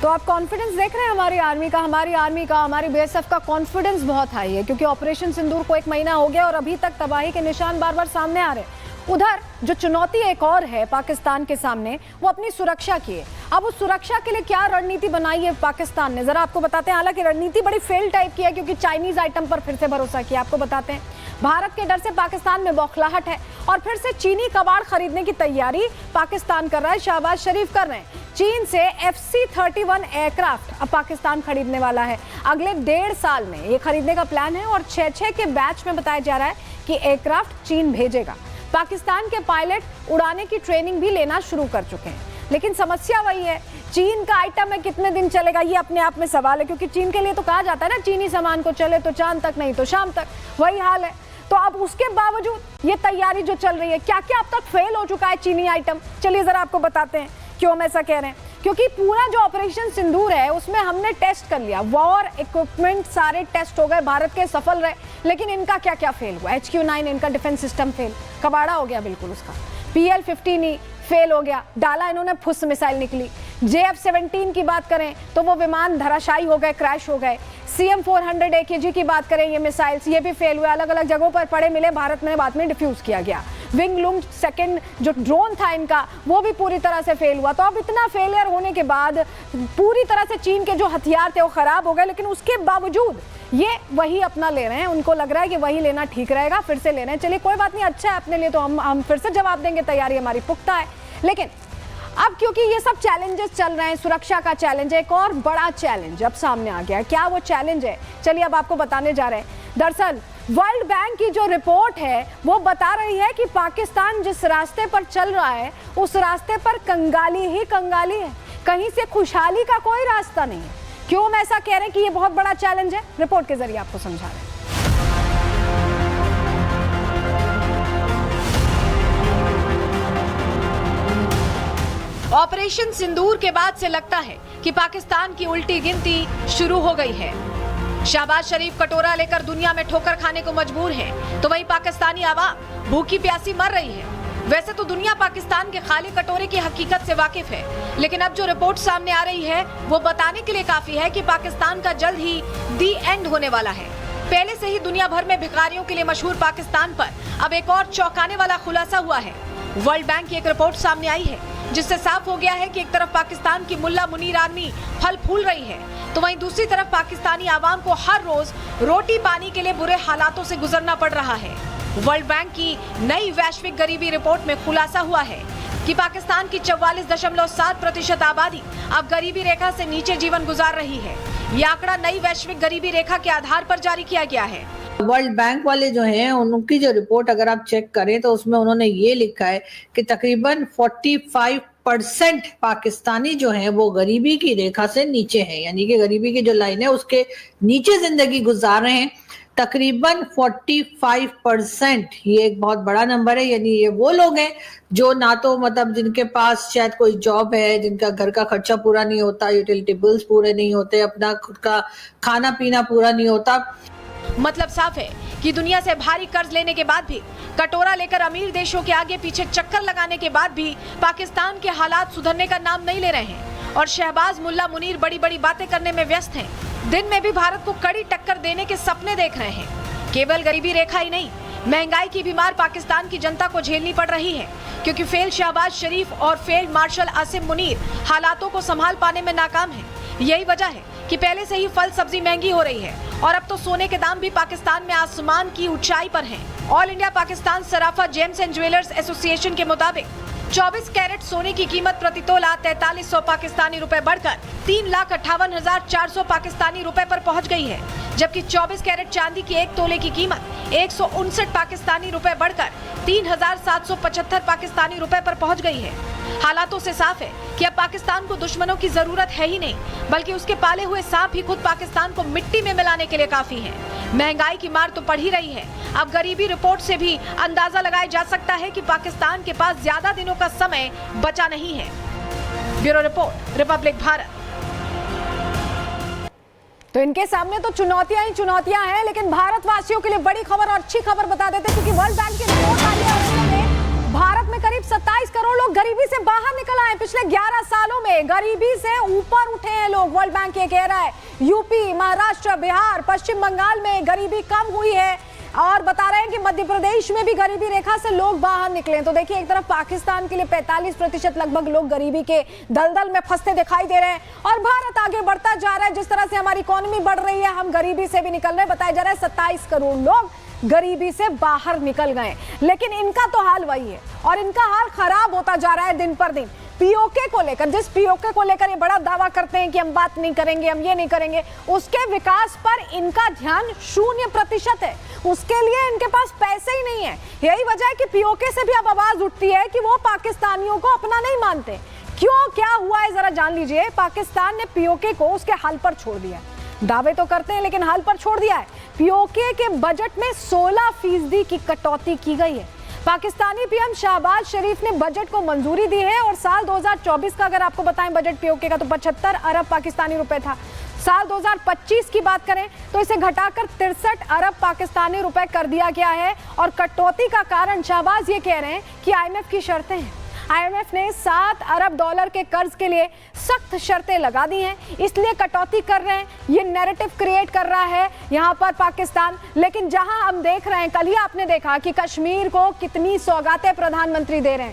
तो आप कॉन्फिडेंस देख रहे हैं हमारी आर्मी का, हमारी बीएसएफ का कॉन्फिडेंस बहुत हाई है, क्योंकि ऑपरेशन सिंदूर को 1 महीना हो गया और अभी तक तबाही के निशान बार बार सामने आ रहे हैं। उधर जो चुनौती एक और है पाकिस्तान के सामने, वो अपनी सुरक्षा की है। अब उस सुरक्षा के लिए क्या रणनीति बनाई है पाकिस्तान ने, जरा आपको बताते हैं। हालांकि रणनीति बड़ी फेल टाइप की है, क्योंकि चाइनीज आइटम पर फिर से भरोसा किया। आपको बताते हैं भारत के डर से पाकिस्तान में बौखलाहट है और फिर से चीनी कबाड़ खरीदने की तैयारी पाकिस्तान कर रहा है, शहबाज शरीफ कर रहे हैं। चीन से FC-31 एयरक्राफ्ट अब पाकिस्तान खरीदने वाला है। अगले 1.5 साल में ये खरीदने का प्लान है और 6-6 के बैच में बताया जा रहा है कि एयरक्राफ्ट चीन भेजेगा। पाकिस्तान के पायलट उड़ाने की ट्रेनिंग भी लेना शुरू कर चुके हैं, लेकिन समस्या वही है, चीन का आइटम है कितने दिन चलेगा, ये अपने आप में सवाल है। क्योंकि चीन के लिए तो कहा जाता है ना, चीनी सामान को चले तो चांद तक, नहीं तो शाम तक, वही हाल है। तो अब उसके बावजूद ये तैयारी जो चल रही है, क्या क्या अब तक फेल हो चुका है चीनी आइटम, चलिए जरा आपको बताते हैं क्यों हम ऐसा कह रहे हैं। क्योंकि पूरा जो ऑपरेशन सिंदूर है उसमें हमने टेस्ट कर लिया, वॉर इक्विपमेंट सारे टेस्ट हो गए, भारत के सफल रहे, लेकिन इनका क्या क्या फेल हुआ। HQ-9 इनका डिफेंस सिस्टम फेल, कबाड़ा हो गया बिल्कुल उसका। PL-15E फेल हो गया, डाला इन्होंने, फुस मिसाइल निकली। JF-17 की बात करें तो वो विमान धराशायी हो गए, क्रैश हो गए। CM-400 AKG की बात करें, ये मिसाइल्स ये भी फेल हुए, अलग अलग जगहों पर पड़े मिले, भारत में बाद में डिफ्यूज किया गया। विंग लूम सेकंड जो ड्रोन था इनका, वो भी पूरी तरह से फेल हुआ। तो अब इतना फेलियर होने के बाद पूरी तरह से चीन के जो हथियार थे वो खराब हो गए, लेकिन उसके बावजूद ये वही अपना ले रहे हैं। उनको लग रहा है कि वही लेना ठीक रहेगा, फिर से ले रहे हैं। चलिए कोई बात नहीं, अच्छा है अपने लिए, तो हम फिर से जवाब देंगे, तैयारी हमारी पुख्ता है। लेकिन अब क्योंकि ये सब चैलेंजेस चल रहे हैं, सुरक्षा का चैलेंज है, एक और बड़ा चैलेंज अब सामने आ गया है। क्या वो चैलेंज है, चलिए अब आपको बताने जा रहे हैं। दरअसल वर्ल्ड बैंक की जो रिपोर्ट है वो बता रही है कि पाकिस्तान जिस रास्ते पर चल रहा है उस रास्ते पर कंगाली ही कंगाली है, कहीं से खुशहाली का कोई रास्ता नहीं है। क्यों हम ऐसा कह रहे हैं कि ये बहुत बड़ा चैलेंज है, रिपोर्ट के जरिए आपको समझा रहे हैं। ऑपरेशन सिंदूर के बाद से लगता है कि पाकिस्तान की उल्टी गिनती शुरू हो गई है। शहबाज शरीफ कटोरा लेकर दुनिया में ठोकर खाने को मजबूर है, तो वहीं पाकिस्तानी आवाम भूखी प्यासी मर रही है। वैसे तो दुनिया पाकिस्तान के खाली कटोरे की हकीकत से वाकिफ है, लेकिन अब जो रिपोर्ट सामने आ रही है वो बताने के लिए काफी है कि पाकिस्तान का जल्द ही दी एंड होने वाला है। पहले से ही दुनिया भर में भिखारियों के लिए मशहूर पाकिस्तान पर अब एक और चौंकाने वाला खुलासा हुआ है। वर्ल्ड बैंक की एक रिपोर्ट सामने आई है जिससे साफ हो गया है कि एक तरफ पाकिस्तान की मुल्ला मुनीर आर्मी फल फूल रही है, तो वहीं दूसरी तरफ पाकिस्तानी आवाम को हर रोज रोटी पानी के लिए बुरे हालातों से गुजरना पड़ रहा है। वर्ल्ड बैंक की नई वैश्विक गरीबी रिपोर्ट में खुलासा हुआ है कि पाकिस्तान की 44.7% आबादी अब गरीबी रेखा से नीचे जीवन गुजार रही है। यह आंकड़ा नई वैश्विक गरीबी रेखा के आधार पर जारी किया गया है। वर्ल्ड बैंक वाले जो हैं उनकी जो रिपोर्ट अगर आप चेक करें तो उसमें उन्होंने ये लिखा है कि तकरीबन 45% पाकिस्तानी जो हैं वो गरीबी की रेखा से नीचे हैं, यानी कि गरीबी की जो लाइन है उसके नीचे जिंदगी गुजार रहे हैं। तकरीबन 45%, ये एक बहुत बड़ा नंबर है। यानी ये वो लोग हैं जो ना तो मतलब जिनके पास शायद कोई जॉब है, जिनका घर का खर्चा पूरा नहीं होता, यूटिलिटी बिल्स पूरे नहीं होते, अपना खुद का खाना पीना पूरा नहीं होता। मतलब साफ है कि दुनिया से भारी कर्ज लेने के बाद भी, कटोरा लेकर अमीर देशों के आगे पीछे चक्कर लगाने के बाद भी पाकिस्तान के हालात सुधरने का नाम नहीं ले रहे हैं और शहबाज मुल्ला मुनीर बड़ी बड़ी बातें करने में व्यस्त हैं। दिन में भी भारत को कड़ी टक्कर देने के सपने देख रहे हैं। केवल गरीबी रेखा ही नहीं, महंगाई की बीमार पाकिस्तान की जनता को झेलनी पड़ रही है, क्योंकि फेल शहबाज शरीफ और फेल्ड मार्शल आसिम मुनीर हालातों को संभाल पाने में नाकाम है। यही वजह है कि पहले से ही फल सब्जी महंगी हो रही है और अब तो सोने के दाम भी पाकिस्तान में आसमान की ऊंचाई पर हैं। All India Pakistan Sarafa James and jewellers association के मुताबिक 24 कैरेट सोने की कीमत प्रति तोला 4300 पाकिस्तानी रुपए बढ़कर 3,58,400 पाकिस्तानी रुपए पर पहुंच गई है, जबकि 24 कैरेट चांदी की 1 तोले की कीमत 159 पाकिस्तानी रुपए बढ़कर 3,775 पाकिस्तानी रुपए पर पहुंच गई है। हालातों से साफ है कि अब पाकिस्तान को दुश्मनों की जरूरत है ही नहीं, बल्कि उसके पाले हुए सांप ही खुद पाकिस्तान को मिट्टी में मिलाने के लिए काफी हैं। महंगाई की मार तो पड़ ही रही है, अब गरीबी रिपोर्ट से भी अंदाजा लगाया जा सकता है कि पाकिस्तान के पास ज्यादा दिनों का समय बचा नहीं है। Bureau report, Republic Bharat. तो इनके सामने तो चुनौतियां ही चुनौतियां हैं, लेकिन भारतवासियों के लिए बड़ी खबर और अच्छी खबर बता देते हैं, क्योंकि वर्ल्ड बैंक की रिपोर्ट आई है भारत में करीब 27 करोड़ लोग गरीबी से बाहर निकल आए। पिछले 11 सालों में गरीबी से ऊपर उठे हैं लोग। लोग। वर्ल्ड बैंक ये कह रहा है यूपी, महाराष्ट्र, बिहार, पश्चिम बंगाल में गरीबी कम हुई है और बता रहे हैं कि मध्य प्रदेश में भी गरीबी रेखा से लोग बाहर निकले। तो देखिए, एक तरफ पाकिस्तान के लिए 45% लगभग लोग गरीबी के दलदल में फंसते दिखाई दे रहे हैं और भारत आगे बढ़ता जा रहा है। जिस तरह से हमारी इकोनॉमी बढ़ रही है, हम गरीबी से भी निकल रहे हैं। बताया जा रहा है 27 करोड़ लोग गरीबी से बाहर निकल गए, लेकिन इनका तो हाल वही है और इनका हाल खराब होता जा रहा है दिन पर दिन। पीओके को लेकर, जिस पीओके को लेकर ये बड़ा दावा करते हैं कि हम बात नहीं करेंगे, हम ये नहीं करेंगे, उसके विकास पर इनका ध्यान 0% है। उसके लिए इनके पास पैसे ही नहीं है। यही वजह है कि पीओके से भी अब आवाज उठती है कि वो पाकिस्तानियों को अपना नहीं मानते। क्यों, क्या हुआ है, जरा जान लीजिए। पाकिस्तान ने पीओके को उसके हाल पर छोड़ दिया। दावे तो करते हैं लेकिन हाल पर छोड़ दिया है। पीओके के बजट में 16% की कटौती की गई है। पाकिस्तानी पीएम शहबाज शरीफ ने बजट को मंजूरी दी है और साल 2024 का अगर आपको बताएं बजट पीओके का तो 75 अरब पाकिस्तानी रुपए था। साल 2025 की बात करें तो इसे घटाकर 63 अरब पाकिस्तानी रुपए कर दिया गया है और कटौती का कारण शहबाज ये कह रहे हैं कि आईएमएफ की शर्तें हैं। आईएमएफ ने 7 अरब डॉलर के कर्ज के लिए सख्त शर्तें लगा दी हैं, इसलिए कटौती कर रहे हैं। ये नैरेटिव क्रिएट कर रहा है यहाँ पर पाकिस्तान। लेकिन जहां हम देख रहे हैं, कल ही आपने देखा कि कश्मीर को कितनी सौगातें प्रधानमंत्री दे रहे हैं।